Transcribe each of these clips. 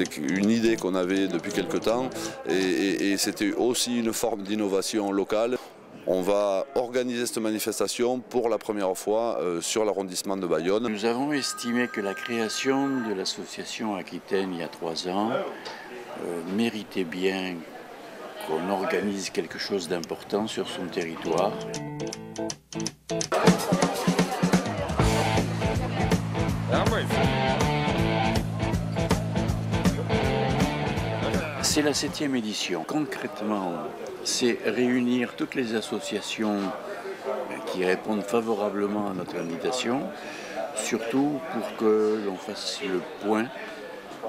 C'était une idée qu'on avait depuis quelque temps et c'était aussi une forme d'innovation locale. On va organiser cette manifestation pour la première fois sur l'arrondissement de Bayonne. Nous avons estimé que la création de l'association Aquitaine il y a 3 ans méritait bien qu'on organise quelque chose d'important sur son territoire. C'est la 7e édition. Concrètement, c'est réunir toutes les associations qui répondent favorablement à notre invitation, surtout pour que l'on fasse le point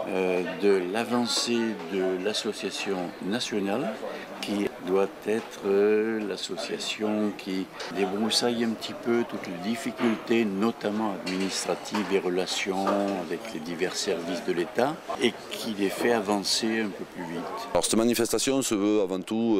de l'avancée de l'association nationale qui doit être l'association qui débroussaille un petit peu toutes les difficultés, notamment administratives et relations avec les divers services de l'État et qui les fait avancer un peu plus vite. Alors cette manifestation se veut avant tout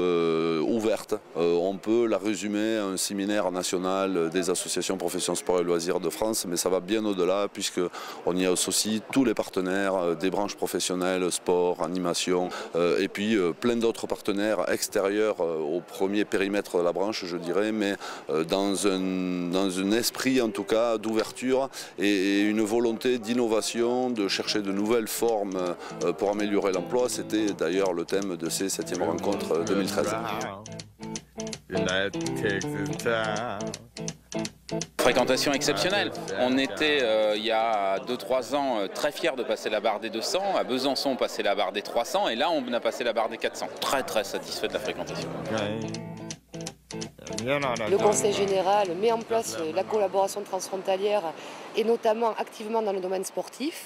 ouverte. On peut la résumer à un séminaire national des associations professions sport et loisirs de France, mais ça va bien au-delà puisqu'on y associe tous les partenaires des branches professionnelles, sport, animation et puis plein d'autres partenaires extérieurs au premier périmètre de la branche, je dirais, mais dans un esprit en tout cas d'ouverture et une volonté d'innovation, de chercher de nouvelles formes pour améliorer l'emploi. C'était d'ailleurs le thème de ces 7e rencontres 2013. Fréquentation exceptionnelle. On était il y a 2-3 ans très fiers de passer la barre des 200, à Besançon on passait la barre des 300 et là on a passé la barre des 400. Très satisfait de la fréquentation. Le Conseil général met en place la collaboration transfrontalière et notamment activement dans le domaine sportif,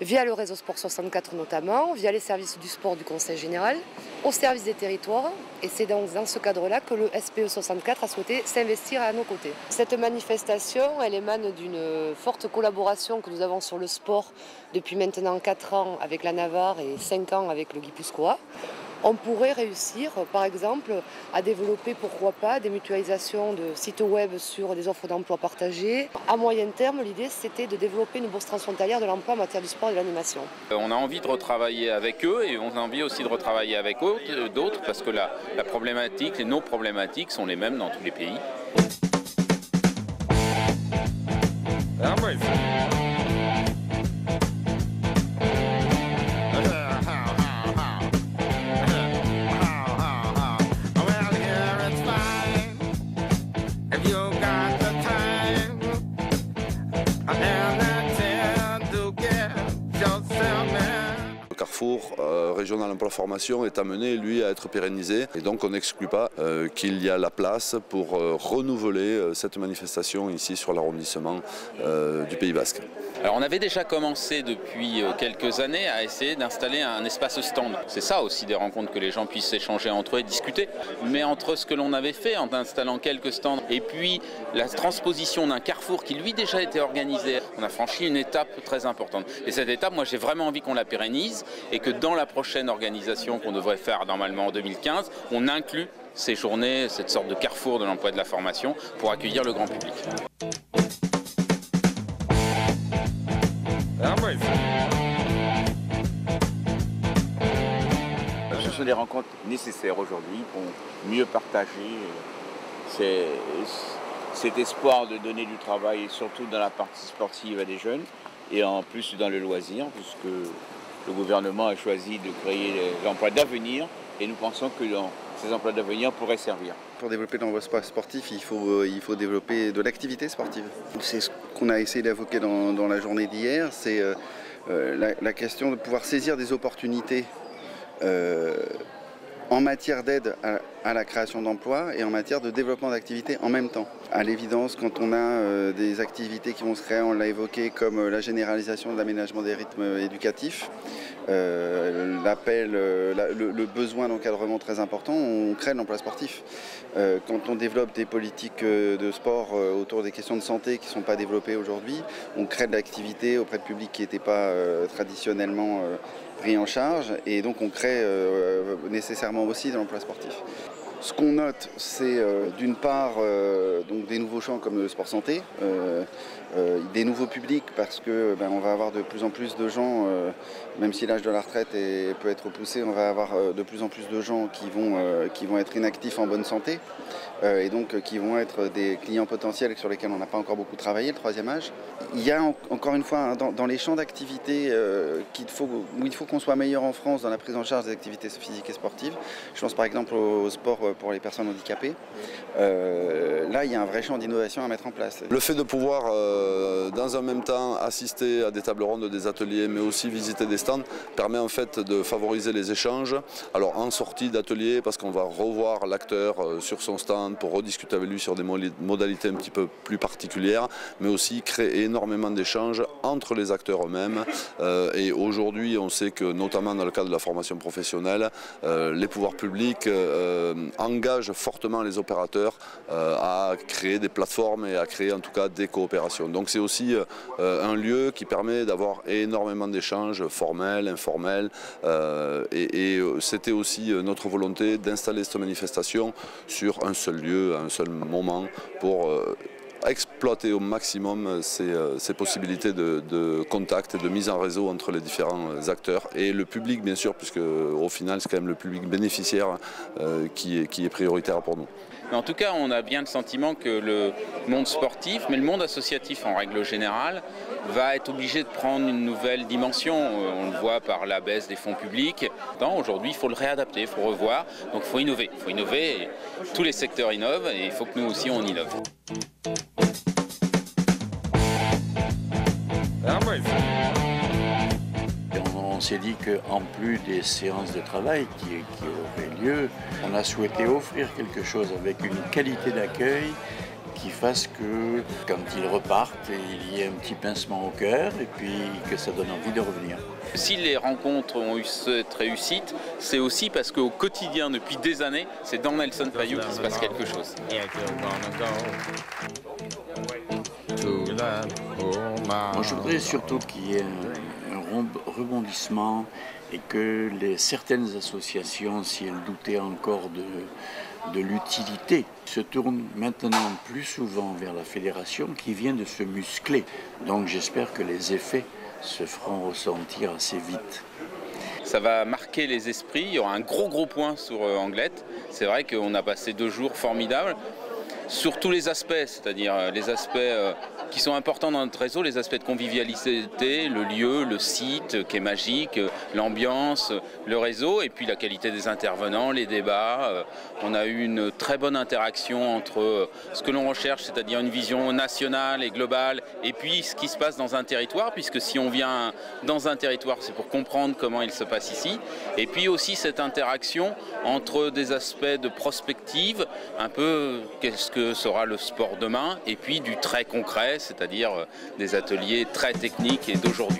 via le réseau Sport 64 notamment, via les services du sport du Conseil général, au service des territoires. Et c'est donc dans ce cadre-là que le SPE 64 a souhaité s'investir à nos côtés. Cette manifestation, elle émane d'une forte collaboration que nous avons sur le sport depuis maintenant 4 ans avec la Navarre et 5 ans avec le Guipuscoa. On pourrait réussir, par exemple, à développer, pourquoi pas, des mutualisations de sites web sur des offres d'emploi partagées. À moyen terme, l'idée, c'était de développer une bourse transfrontalière de l'emploi en matière du sport et de l'animation. On a envie de retravailler avec eux et on a envie aussi de retravailler avec d'autres parce que la problématique, nos problématiques sont les mêmes dans tous les pays. Le Carrefour régional emploi formation est amené, lui, à être pérennisé. Et donc on n'exclut pas qu'il y a la place pour renouveler cette manifestation ici sur l'arrondissement du Pays Basque. Alors on avait déjà commencé depuis quelques années à essayer d'installer un espace stand. C'est ça aussi des rencontres, que les gens puissent échanger entre eux et discuter. Mais entre ce que l'on avait fait en installant quelques stands et puis la transposition d'un carrefour qui lui déjà était organisé, on a franchi une étape très importante. Et cette étape, moi j'ai vraiment envie qu'on la pérennise et que dans la prochaine organisation qu'on devrait faire normalement en 2015, on inclut ces journées, cette sorte de carrefour de l'emploi et de la formation pour accueillir le grand public. Ce sont des rencontres nécessaires aujourd'hui pour mieux partager cet espoir de donner du travail, et surtout dans la partie sportive à des jeunes, et en plus dans le loisir, puisque le gouvernement a choisi de créer des emplois d'avenir, et nous pensons que ces emplois d'avenir pourraient servir. Pour développer l'emploi sportif, il faut développer de l'activité sportive. C'est ce qu'on a essayé d'évoquer dans la journée d'hier, c'est la question de pouvoir saisir des opportunités en matière d'aide à la création d'emplois et en matière de développement d'activités en même temps. À l'évidence, quand on a des activités qui vont se créer, on l'a évoqué, comme la généralisation de l'aménagement des rythmes éducatifs, le besoin d'encadrement très important, on crée de l'emploi sportif. Quand on développe des politiques de sport autour des questions de santé qui ne sont pas développées aujourd'hui, on crée de l'activité auprès de publics qui n'étaient pas traditionnellement pris en charge, et donc on crée nécessairement aussi de l'emploi sportif. Ce qu'on note, c'est d'une part donc des nouveaux champs comme le sport santé, des nouveaux publics parce que on va avoir de plus en plus de gens, même si l'âge de la retraite peut être repoussé, on va avoir de plus en plus de gens qui vont être inactifs en bonne santé et donc qui vont être des clients potentiels sur lesquels on n'a pas encore beaucoup travaillé, le troisième âge. Il y a encore une fois dans les champs d'activité où il faut qu'on soit meilleur en France dans la prise en charge des activités physiques et sportives. Je pense par exemple au sport pour les personnes handicapées. Là, il y a un vrai champ d'innovation à mettre en place. Le fait de pouvoir, dans un même temps, assister à des tables rondes, des ateliers, mais aussi visiter des stands, permet en fait de favoriser les échanges. Alors en sortie d'atelier, parce qu'on va revoir l'acteur sur son stand pour rediscuter avec lui sur des modalités un petit peu plus particulières, mais aussi créer énormément d'échanges entre les acteurs eux-mêmes. Et aujourd'hui, on sait que, notamment dans le cadre de la formation professionnelle, les pouvoirs publics engagent fortement les opérateurs à créer des plateformes et à créer en tout cas des coopérations. Donc c'est aussi un lieu qui permet d'avoir énormément d'échanges formels, informels et c'était aussi notre volonté d'installer cette manifestation sur un seul lieu, à un seul moment pour exploiter au maximum ces possibilités de contact et de mise en réseau entre les différents acteurs et le public bien sûr, puisque au final c'est quand même le public bénéficiaire qui est prioritaire pour nous. Mais en tout cas, on a bien le sentiment que le monde sportif, mais le monde associatif en règle générale, va être obligé de prendre une nouvelle dimension. On le voit par la baisse des fonds publics. Aujourd'hui, il faut le réadapter, il faut revoir. Donc il faut innover. Il faut innover. Et tous les secteurs innovent et il faut que nous aussi on innove. On s'est dit qu'en plus des séances de travail qui auraient lieu, on a souhaité offrir quelque chose avec une qualité d'accueil qui fasse que quand ils repartent, il y ait un petit pincement au cœur et puis que ça donne envie de revenir. Si les rencontres ont eu cette réussite, c'est aussi parce qu'au quotidien, depuis des années, c'est dans Nelson Payou qu'il se passe quelque chose. Moi, je voudrais surtout qu'il y ait un rebondissement et que certaines associations, si elles doutaient encore de l'utilité, se tournent maintenant plus souvent vers la fédération qui vient de se muscler. Donc j'espère que les effets se feront ressentir assez vite. Ça va marquer les esprits, il y aura un gros point sur Anglette. C'est vrai qu'on a passé 2 jours formidables sur tous les aspects, c'est-à-dire les aspects qui sont importants dans notre réseau, les aspects de convivialité, le lieu, le site qui est magique, l'ambiance, le réseau et puis la qualité des intervenants, les débats. On a eu une très bonne interaction entre ce que l'on recherche, c'est-à-dire une vision nationale et globale, et puis ce qui se passe dans un territoire, puisque si on vient dans un territoire, c'est pour comprendre comment il se passe ici, et puis aussi cette interaction entre des aspects de prospective, un peu qu'est-ce que sera le sport demain, et puis du très concret, c'est-à-dire des ateliers très techniques et d'aujourd'hui.